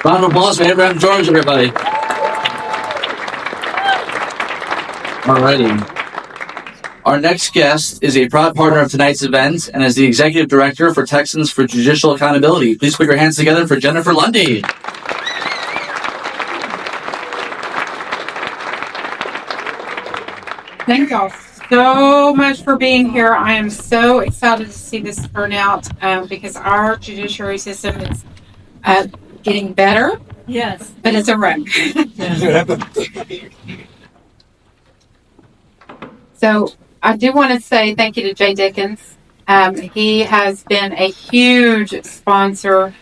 Round of applause for Abraham George, everybody. Alrighty. Our next guest is a proud partner of tonight's event and is the Executive Director for Texans for Judicial Accountability. Please put your hands together for Jennifer Lundy. Thank y'all so much for being here. I am so excited to see this turnout because our judiciary system is getting better. Yes. But it's a wreck. So I do want to say thank you to Jay Dickens. He has been a huge sponsor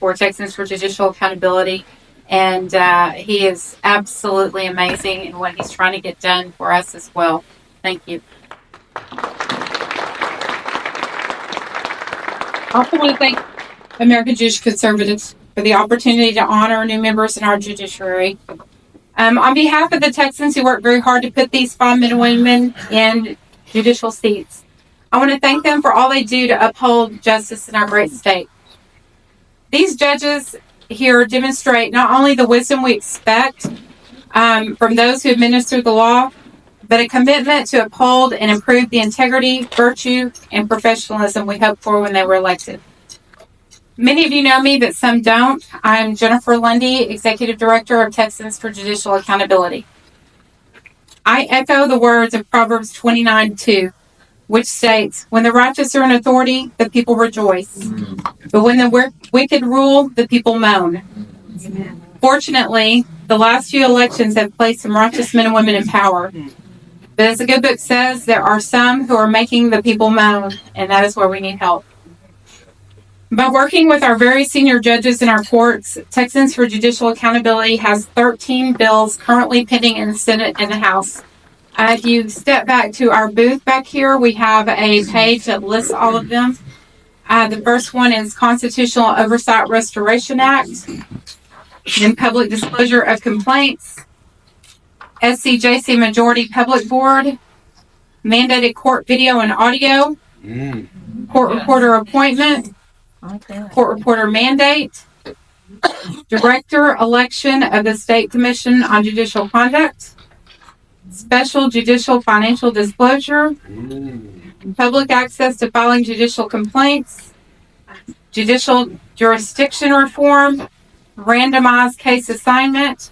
for Texans for Judicial Accountability. And he is absolutely amazing in what he's trying to get done for us as well. Thank you. I also want to thank American Jewish Conservatives for the opportunity to honor new members in our judiciary. On behalf of the Texans who worked very hard to put these fine men and women in judicial seats, I want to thank them for all they do to uphold justice in our great state. These judges here demonstrate not only the wisdom we expect from those who administer the law, but a commitment to uphold and improve the integrity, virtue, and professionalism we hoped for when they were elected. Many of you know me, but some don't. I'm Jennifer Lundy, Executive Director of Texans for Judicial Accountability. I echo the words of Proverbs 29:2, which states, "When the righteous are in authority, the people rejoice. But when the wicked rule, the people moan." Amen. Fortunately, the last few elections have placed some righteous men and women in power. But as the good book says, there are some who are making the people moan, and that is where we need help. By working with our very senior judges in our courts, Texans for Judicial Accountability has 13 bills currently pending in the Senate and the House. If you step back to our booth back here, we have a page that lists all of them. The first one is Constitutional Oversight Restoration Act, then Public Disclosure of Complaints, SCJC Majority Public Board, Mandated Court Video and Audio, Court Reporter Appointment, Court Reporter Mandate, Director Election of the State Commission on Judicial Conduct, Special Judicial Financial Disclosure, Public Access to Filing Judicial Complaints, Judicial Jurisdiction Reform, Randomized Case Assignment,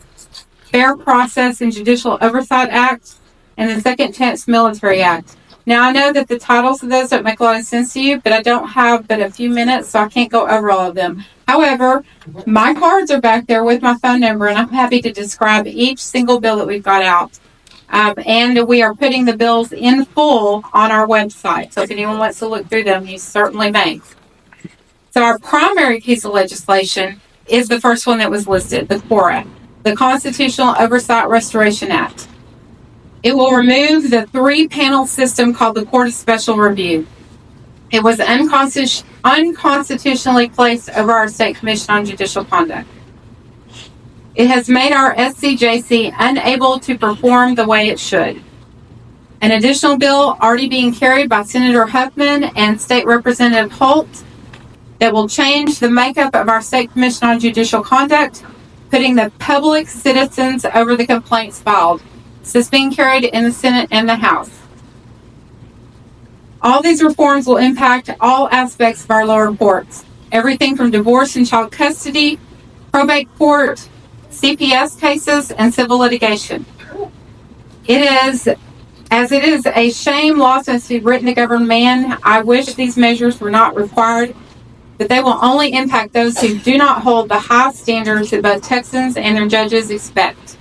Fair Process and Judicial Oversight Act, and the Second Chance Military Act. Now, I know that the titles of those don't make a lot of sense to you, but I don't have but a few minutes, so I can't go over all of them. However, my cards are back there with my phone number, and I'm happy to describe each single bill that we've got out. And we are putting the bills in full on our website, so if anyone wants to look through them, you certainly may. So our primary piece of legislation is the first one that was listed, the CORA, the Constitutional Oversight Restoration Act. It will remove the three-panel system called the Court of Special Review. It was unconstitutionally placed over our State Commission on Judicial Conduct. It has made our SCJC unable to perform the way it should. An additional bill already being carried by Senator Huffman and State Representative Holt that will change the makeup of our State Commission on Judicial Conduct, putting the public citizens over the complaints filed. This is being carried in the Senate and the House. All these reforms will impact all aspects of our lower courts. Everything from divorce and child custody, probate court, CPS cases, and civil litigation. It is a shame law since we've written to govern man. I wish these measures were not required, but they will only impact those who do not hold the high standards that both Texans and their judges expect.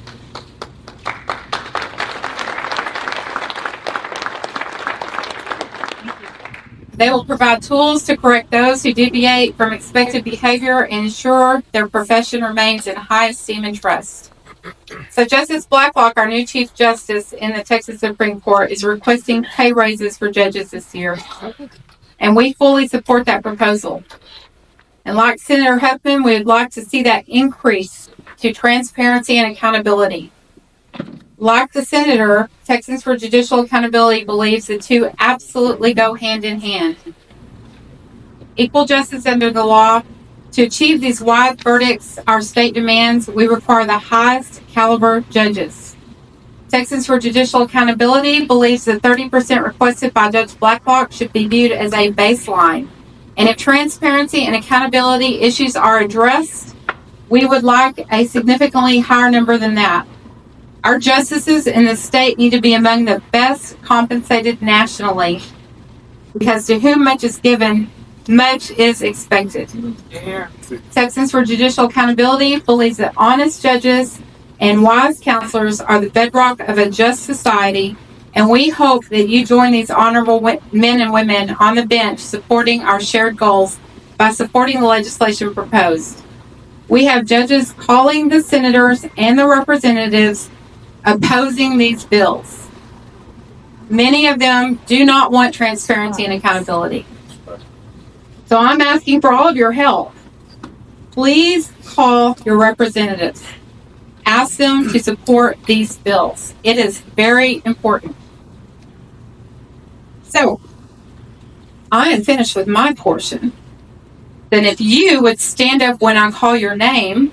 They will provide tools to correct those who deviate from expected behavior and ensure their profession remains in high esteem and trust. So Justice Blacklock, our new Chief Justice in the Texas Supreme Court, is requesting pay raises for judges this year. And we fully support that proposal. And like Senator Huffman, we would like to see that increase to transparency and accountability. Like the Senator, Texans for Judicial Accountability believes the two absolutely go hand in hand. Equal justice under the law To achieve these wide verdicts our state demands, we require the highest caliber judges. Texans for Judicial Accountability believes the 30% requested by Judge Blacklock should be viewed as a baseline. And if transparency and accountability issues are addressed, we would like a significantly higher number than that. Our justices in the state need to be among the best compensated nationally, because to whom much is given, much is expected. Yeah. Texans for Judicial Accountability believes that honest judges and wise counselors are the bedrock of a just society, and we hope that you join these honorable men and women on the bench supporting our shared goals by supporting the legislation proposed. We have judges calling the senators and the representatives opposing these bills. Many of them do not want transparency and accountability. So I'm asking for all of your help. Please call your representatives. Ask them to support these bills. It is very important. So, I am finished with my portion. Then if you would stand up when I call your name,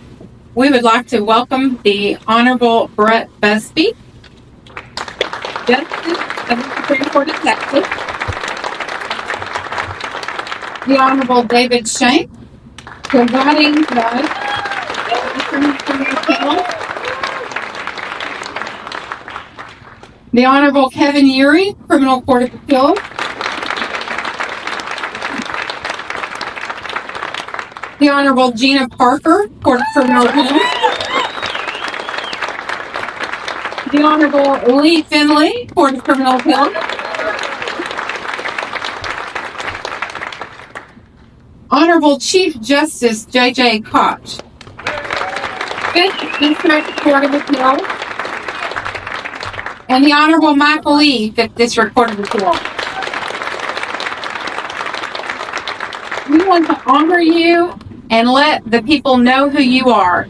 we would like to welcome the Honorable Brett Busby, Justice of the Supreme Court of Texas, the Honorable David Shank, presiding judge of the Supreme Court of Texas, the Honorable Kevin Urey, Criminal Court of Appeals, the Honorable Gina Parker, Court of Criminal Appeals, the Honorable Lee Finley, Court of Criminal Appeals, Honorable Chief Justice J.J. Koch, Fifth District Court of Appeals, and the Honorable Michael Lee, Fifth District Court of Appeals. We want to honor you and let the people know who you are.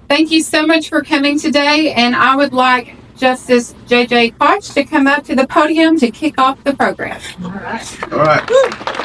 Thank you so much for coming today, and I would like Justice J.J. Koch to come up to the podium to kick off the program. All right.